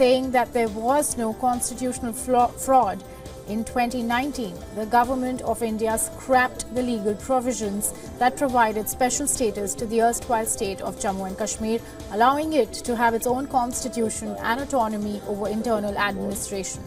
saying that there was no constitutional fraud. In 2019, the government of India scrapped the legal provisions that provided special status to the erstwhile state of Jammu and Kashmir, allowing it to have its own constitution and autonomy over internal administration.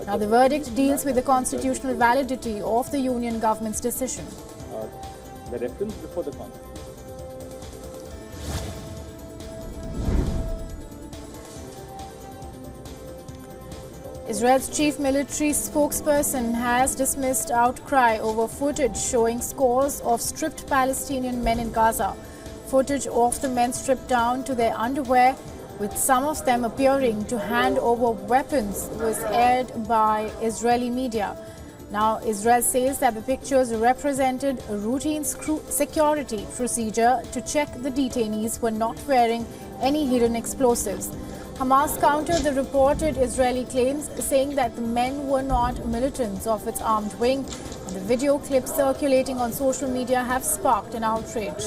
Now, the verdict deals with the constitutional validity of the union government's decision. The reference before the Constitution. Israel's chief military spokesperson has dismissed outcry over footage showing scores of stripped Palestinian men in Gaza. Footage of the men stripped down to their underwear, with some of them appearing to hand over weapons, was aired by Israeli media. Now, Israel says that the pictures represented a routine security procedure to check the detainees were not wearing any hidden explosives. Hamas countered the reported Israeli claims, saying that the men were not militants of its armed wing. And the video clips circulating on social media have sparked an outrage.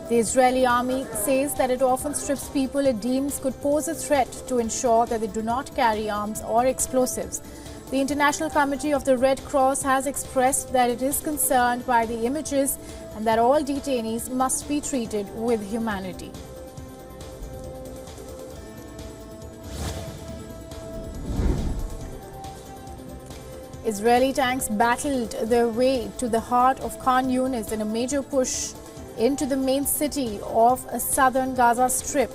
The Israeli army says that it often strips people it deems could pose a threat to ensure that they do not carry arms or explosives. The International Committee of the Red Cross has expressed that it is concerned by the images and that all detainees must be treated with humanity. Israeli tanks battled their way to the heart of Khan Yunis in a major push into the main city of southern Gaza Strip.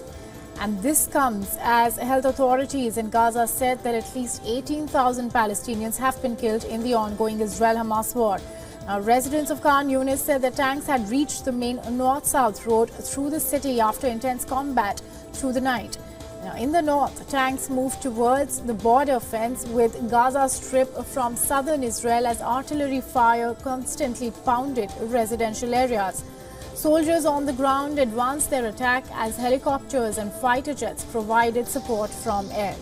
And this comes as health authorities in Gaza said that at least 18,000 Palestinians have been killed in the ongoing Israel-Hamas war. Now, residents of Khan Yunis said that tanks had reached the main north-south road through the city after intense combat through the night. Now, in the north, tanks moved towards the border fence with Gaza Strip from southern Israel as artillery fire constantly pounded residential areas. Soldiers on the ground advanced their attack as helicopters and fighter jets provided support from air.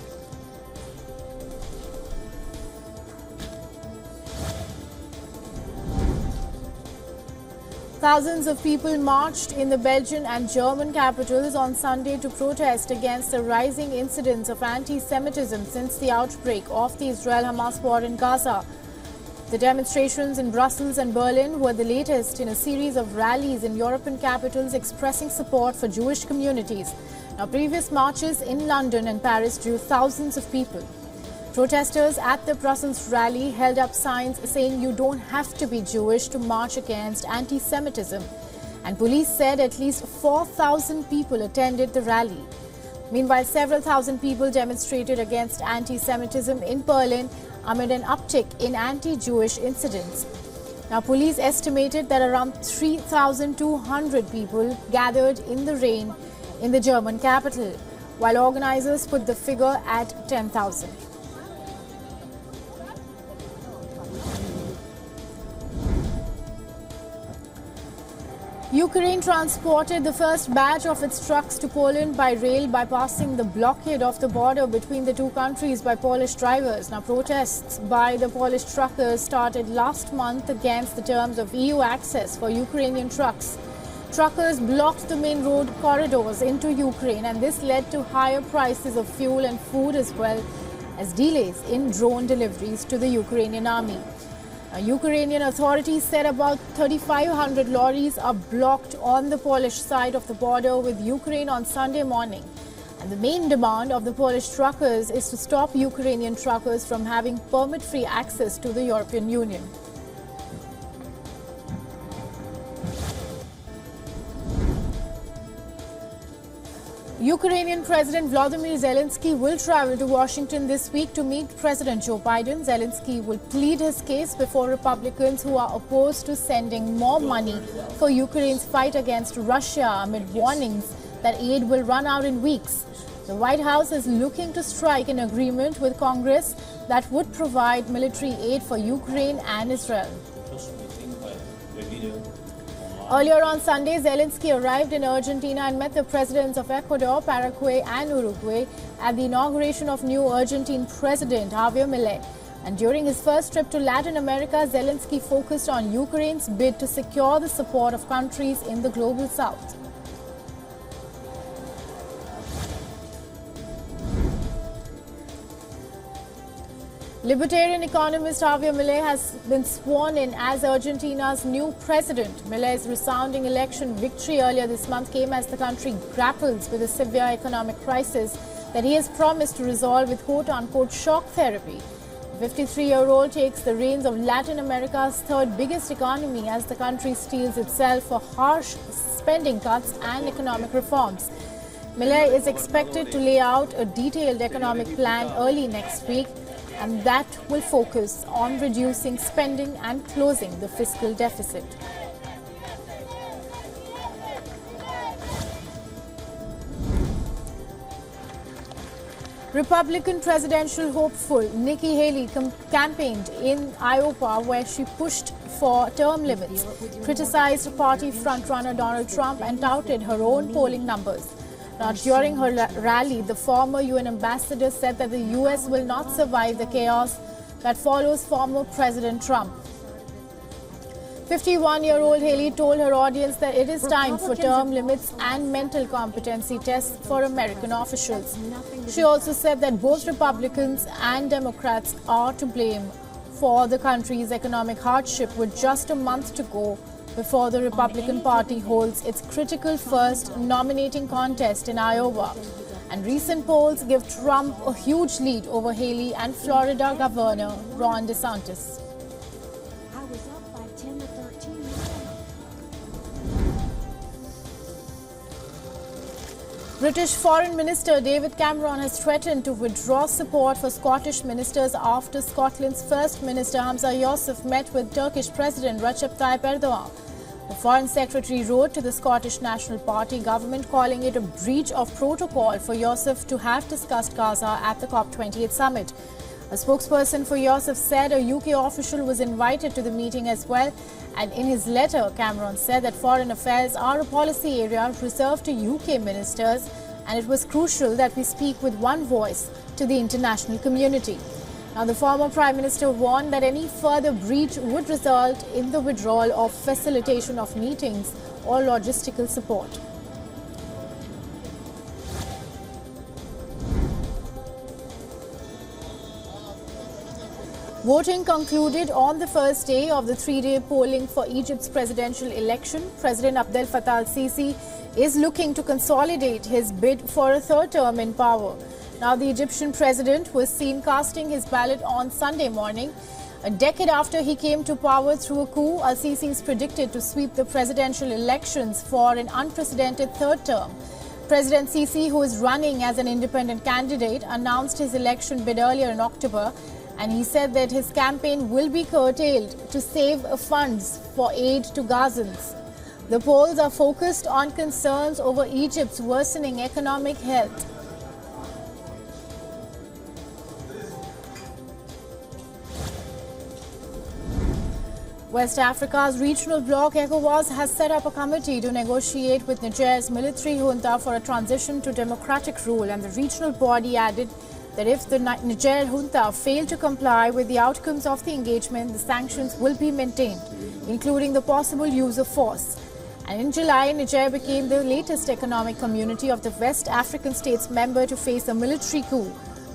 Thousands of people marched in the Belgian and German capitals on Sunday to protest against the rising incidence of anti-Semitism since the outbreak of the Israel-Hamas war in Gaza. The demonstrations in Brussels and Berlin were the latest in a series of rallies in European capitals expressing support for Jewish communities. Now, previous marches in London and Paris drew thousands of people. Protesters at the Brussels rally held up signs saying you don't have to be Jewish to march against anti-Semitism. And police said at least 4,000 people attended the rally. Meanwhile, several thousand people demonstrated against anti-Semitism in Berlin amid an uptick in anti-Jewish incidents. Now, police estimated that around 3,200 people gathered in the rain in the German capital, while organizers put the figure at 10,000. Ukraine transported the first batch of its trucks to Poland by rail, bypassing the blockade of the border between the two countries by Polish drivers. Now, protests by the Polish truckers started last month against the terms of EU access for Ukrainian trucks. Truckers blocked the main road corridors into Ukraine, and this led to higher prices of fuel and food as well as delays in drone deliveries to the Ukrainian army. Ukrainian authorities said about 3,500 lorries are blocked on the Polish side of the border with Ukraine on Sunday morning. And the main demand of the Polish truckers is to stop Ukrainian truckers from having permit-free access to the European Union. Ukrainian President Volodymyr Zelensky will travel to Washington this week to meet President Joe Biden. Zelensky will plead his case before Republicans who are opposed to sending more money for Ukraine's fight against Russia amid warnings that aid will run out in weeks. The White House is looking to strike an agreement with Congress that would provide military aid for Ukraine and Israel. Earlier on Sunday, Zelensky arrived in Argentina and met the presidents of Ecuador, Paraguay and Uruguay at the inauguration of new Argentine President Javier Milei. And during his first trip to Latin America, Zelensky focused on Ukraine's bid to secure the support of countries in the global south. Libertarian economist Javier Milei has been sworn in as Argentina's new president. Milei's resounding election victory earlier this month came as the country grapples with a severe economic crisis that he has promised to resolve with quote-unquote shock therapy. The 53-year-old takes the reins of Latin America's third biggest economy as the country steels itself for harsh spending cuts and economic reforms. Milei is expected to lay out a detailed economic plan early next week, and that will focus on reducing spending and closing the fiscal deficit. Republican presidential hopeful Nikki Haley campaigned in Iowa, where she pushed for term limits, criticized party frontrunner Donald Trump, and touted her own polling numbers. Now, during her rally, the former UN ambassador said that the US will not survive the chaos that follows former President Trump. 51-year-old Haley told her audience that it is time for term limits and mental competency tests for American officials. She also said that both Republicans and Democrats are to blame for the country's economic hardship, with just a month to go before the Republican Party holds its critical first nominating contest in Iowa. And recent polls give Trump a huge lead over Haley and Florida Governor Ron DeSantis. I was up by 10 to 13. British Foreign Minister David Cameron has threatened to withdraw support for Scottish ministers after Scotland's First Minister Humza Yousaf met with Turkish President Recep Tayyip Erdogan. The Foreign Secretary wrote to the Scottish National Party government, calling it a breach of protocol for Yousaf to have discussed Gaza at the COP28 summit. A spokesperson for Yousaf said a UK official was invited to the meeting as well, and in his letter, Cameron said that foreign affairs are a policy area reserved to UK ministers, and it was crucial that we speak with one voice to the international community. Now, the former Prime Minister warned that any further breach would result in the withdrawal of facilitation of meetings or logistical support. Voting concluded on the first day of the three-day polling for Egypt's presidential election. President Abdel Fattah al-Sisi is looking to consolidate his bid for a third term in power. Now, the Egyptian president was seen casting his ballot on Sunday morning. A decade after he came to power through a coup, al-Sisi is predicted to sweep the presidential elections for an unprecedented third term. President Sisi, who is running as an independent candidate, announced his election bid earlier in October, and he said that his campaign will be curtailed to save funds for aid to Gazans. The polls are focused on concerns over Egypt's worsening economic health. West Africa's regional bloc ECOWAS has set up a committee to negotiate with Niger's military junta for a transition to democratic rule, and the regional body added that if the Niger junta fail to comply with the outcomes of the engagement, the sanctions will be maintained, including the possible use of force. And in July, Niger became the latest economic community of the West African states member to face a military coup.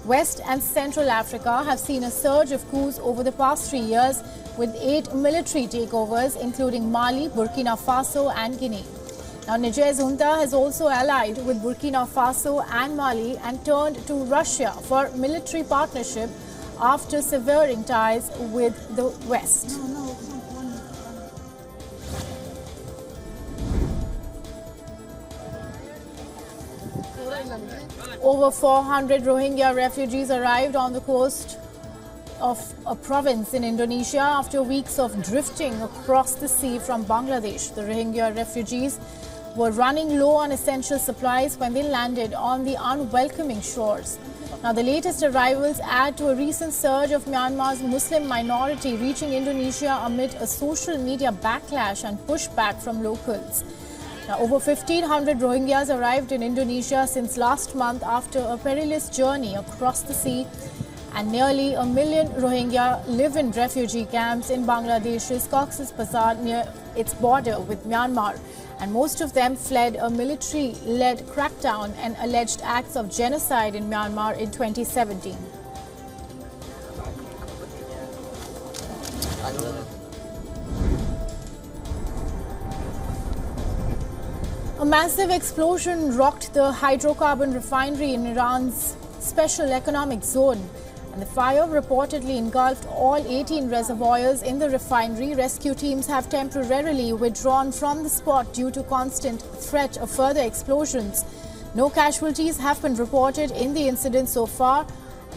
West and Central Africa have seen a surge of coups over the past 3 years, with 8 military takeovers, including Mali, Burkina Faso and Guinea. Now, Niger's junta has also allied with Burkina Faso and Mali and turned to Russia for military partnership after severing ties with the West. Over 400 Rohingya refugees arrived on the coast of a province in Indonesia after weeks of drifting across the sea from Bangladesh. The Rohingya refugees were running low on essential supplies when they landed on the unwelcoming shores. Now, the latest arrivals add to a recent surge of Myanmar's Muslim minority reaching Indonesia amid a social media backlash and pushback from locals. Now, over 1,500 Rohingyas arrived in Indonesia since last month after a perilous journey across the sea, and nearly 1 million Rohingya live in refugee camps in Bangladesh's Cox's Bazar near its border with Myanmar, and most of them fled a military-led crackdown and alleged acts of genocide in Myanmar in 2017. A massive explosion rocked the hydrocarbon refinery in Iran's special economic zone, and the fire reportedly engulfed all 18 reservoirs in the refinery. Rescue teams have temporarily withdrawn from the spot due to constant threat of further explosions. No casualties have been reported in the incident so far.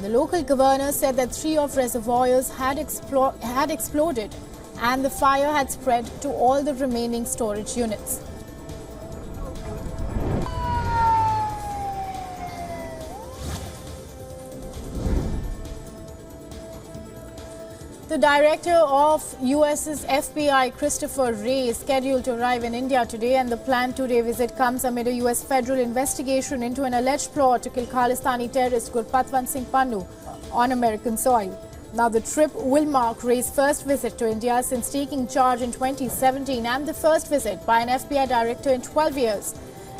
The local governor said that 3 of reservoirs had exploded and the fire had spread to all the remaining storage units. The director of US's FBI, Christopher Wray, is scheduled to arrive in India today, and the planned 2-day visit comes amid a US federal investigation into an alleged plot to kill Khalistani terrorist Gurpatwant Singh Pannu on American soil. Now, the trip will mark Wray's first visit to India since taking charge in 2017 and the first visit by an FBI director in 12 years.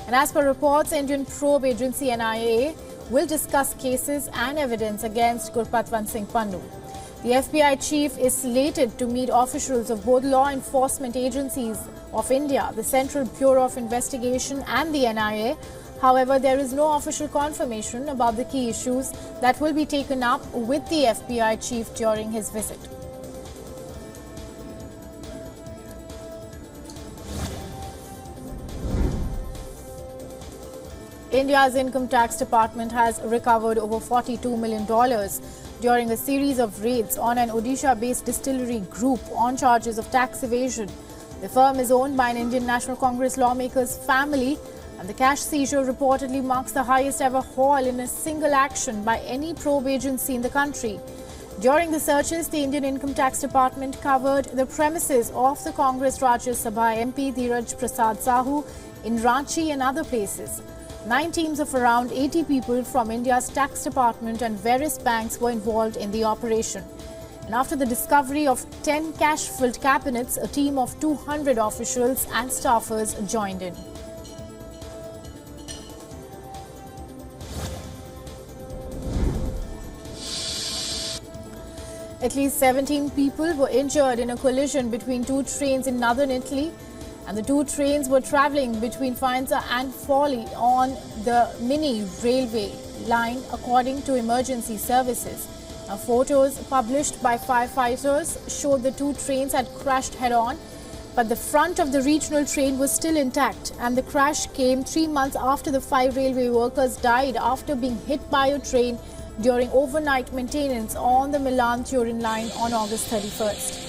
And as per reports, Indian probe agency NIA will discuss cases and evidence against Gurpatwant Singh Pannu. The FBI chief is slated to meet officials of both law enforcement agencies of India, the Central Bureau of Investigation and the NIA. However, there is no official confirmation about the key issues that will be taken up with the FBI chief during his visit. India's income tax department has recovered over $42 million during a series of raids on an Odisha-based distillery group on charges of tax evasion. The firm is owned by an Indian National Congress lawmaker's family, and the cash seizure reportedly marks the highest ever haul in a single action by any probe agency in the country. During the searches, the Indian Income Tax Department covered the premises of the Congress Rajya Sabha MP Dheeraj Prasad Sahu in Ranchi and other places. 9 teams of around 80 people from India's tax department and various banks were involved in the operation. And after the discovery of 10 cash-filled cabinets, a team of 200 officials and staffers joined in. At least 17 people were injured in a collision between 2 trains in northern Italy, and the 2 trains were travelling between Faenza and Forlì on the mini railway line, according to emergency services. Now, photos published by firefighters showed the 2 trains had crashed head-on, but the front of the regional train was still intact, and the crash came 3 months after the 5 railway workers died after being hit by a train during overnight maintenance on the Milan-Turin line on August 31st.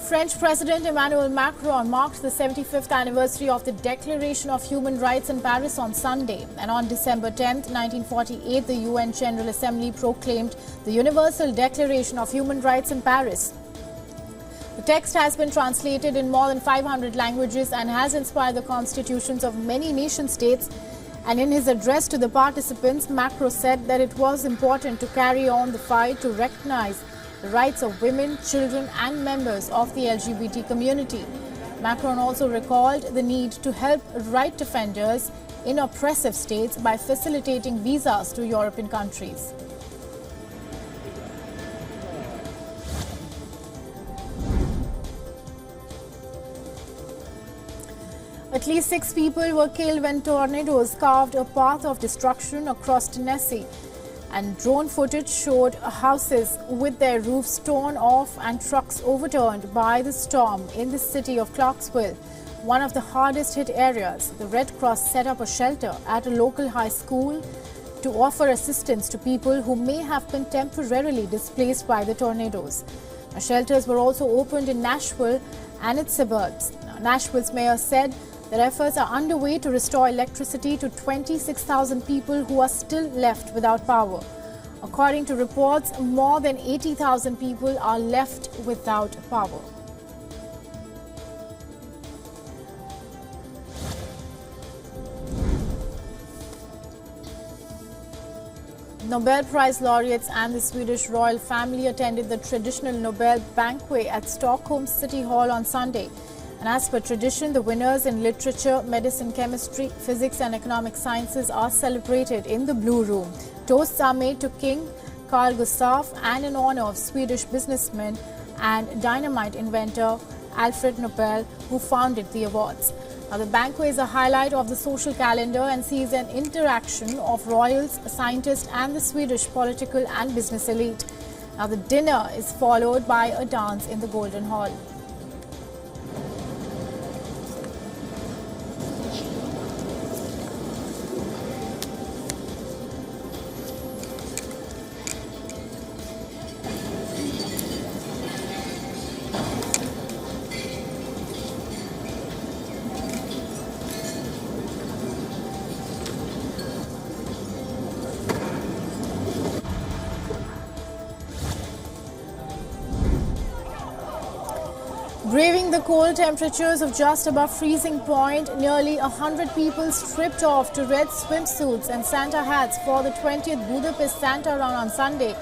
French President Emmanuel Macron marked the 75th anniversary of the Declaration of Human Rights in Paris on Sunday. And on December 10, 1948, the UN General Assembly proclaimed the Universal Declaration of Human Rights in Paris. The text has been translated in more than 500 languages and has inspired the constitutions of many nation-states. And in his address to the participants, Macron said that it was important to carry on the fight to recognize the rights of women, children and members of the LGBT community. Macron also recalled the need to help right defenders in oppressive states by facilitating visas to European countries. At least 6 people were killed when tornadoes carved a path of destruction across Tennessee. And drone footage showed houses with their roofs torn off and trucks overturned by the storm in the city of Clarksville, one of the hardest hit areas. The Red Cross set up a shelter at a local high school to offer assistance to people who may have been temporarily displaced by the tornadoes. Shelters were also opened in Nashville and its suburbs. Nashville's mayor said that efforts are underway to restore electricity to 26,000 people who are still left without power. According to reports, more than 80,000 people are left without power. Nobel Prize laureates and the Swedish royal family attended the traditional Nobel banquet at Stockholm's City Hall on Sunday. And as per tradition, the winners in literature, medicine, chemistry, physics and economic sciences are celebrated in the Blue Room. Toasts are made to King Carl Gustaf and in honor of Swedish businessman and dynamite inventor Alfred Nobel, who founded the awards. Now, the banquet is a highlight of the social calendar and sees an interaction of royals, scientists and the Swedish political and business elite. Now, the dinner is followed by a dance in the Golden Hall. Braving the cold temperatures of just above freezing point, nearly 100 people stripped off to red swimsuits and Santa hats for the 20th Budapest Santa Run on Sunday.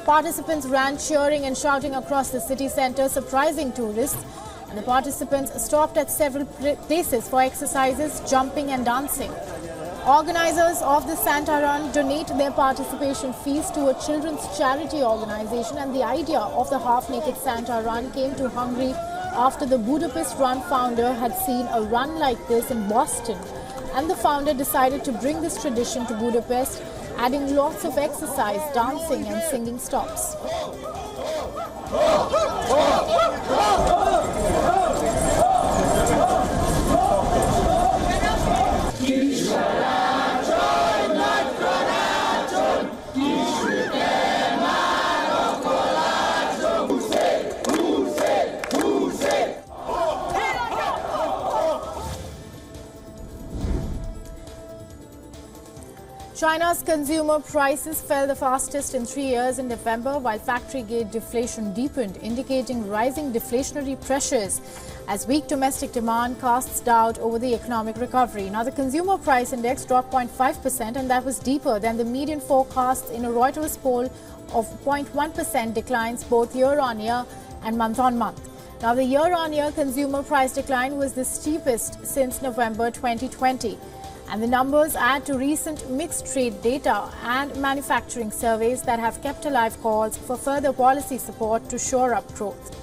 Participants ran cheering and shouting across the city centre, surprising tourists. And the participants stopped at several places for exercises, jumping and dancing. Organizers of the Santa Run donate their participation fees to a children's charity organization, and the idea of the half-naked Santa Run came to Hungary after the Budapest Run founder had seen a run like this in Boston. And the founder decided to bring this tradition to Budapest, adding lots of exercise, dancing and singing stops. China's consumer prices fell the fastest in 3 years in November, while factory-gate deflation deepened, indicating rising deflationary pressures as weak domestic demand casts doubt over the economic recovery. Now, the consumer price index dropped 0.5%, and that was deeper than the median forecasts in a Reuters poll of 0.1% declines both year-on-year and month-on-month. Now, the year-on-year consumer price decline was the steepest since November 2020. And the numbers add to recent mixed trade data and manufacturing surveys that have kept alive calls for further policy support to shore up growth.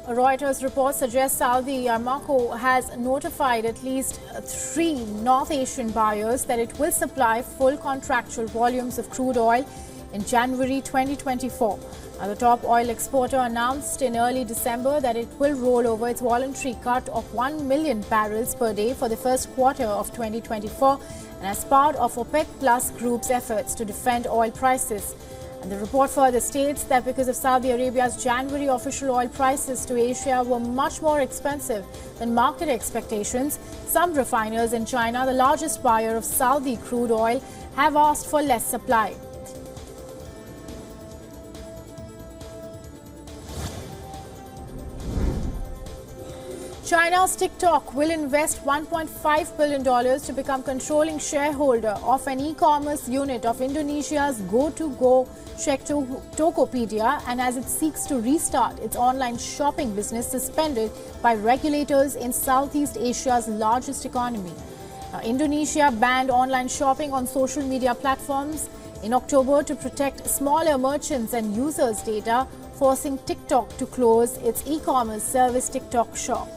A Reuters report suggests Saudi Aramco has notified at least 3 North Asian buyers that it will supply full contractual volumes of crude oil in January 2024. Now, the top oil exporter announced in early December that it will roll over its voluntary cut of 1 million barrels per day for the first quarter of 2024, and as part of OPEC Plus Group's efforts to defend oil prices. And the report further states that because of Saudi Arabia's January official oil prices to Asia were much more expensive than market expectations, some refiners in China, the largest buyer of Saudi crude oil, have asked for less supply. China's TikTok will invest $1.5 billion to become controlling shareholder of an e-commerce unit of Indonesia's Go-to-Go Tokopedia, and as it seeks to restart its online shopping business suspended by regulators in Southeast Asia's largest economy. Indonesia banned online shopping on social media platforms in October to protect smaller merchants and users' data, forcing TikTok to close its e-commerce service TikTok Shop.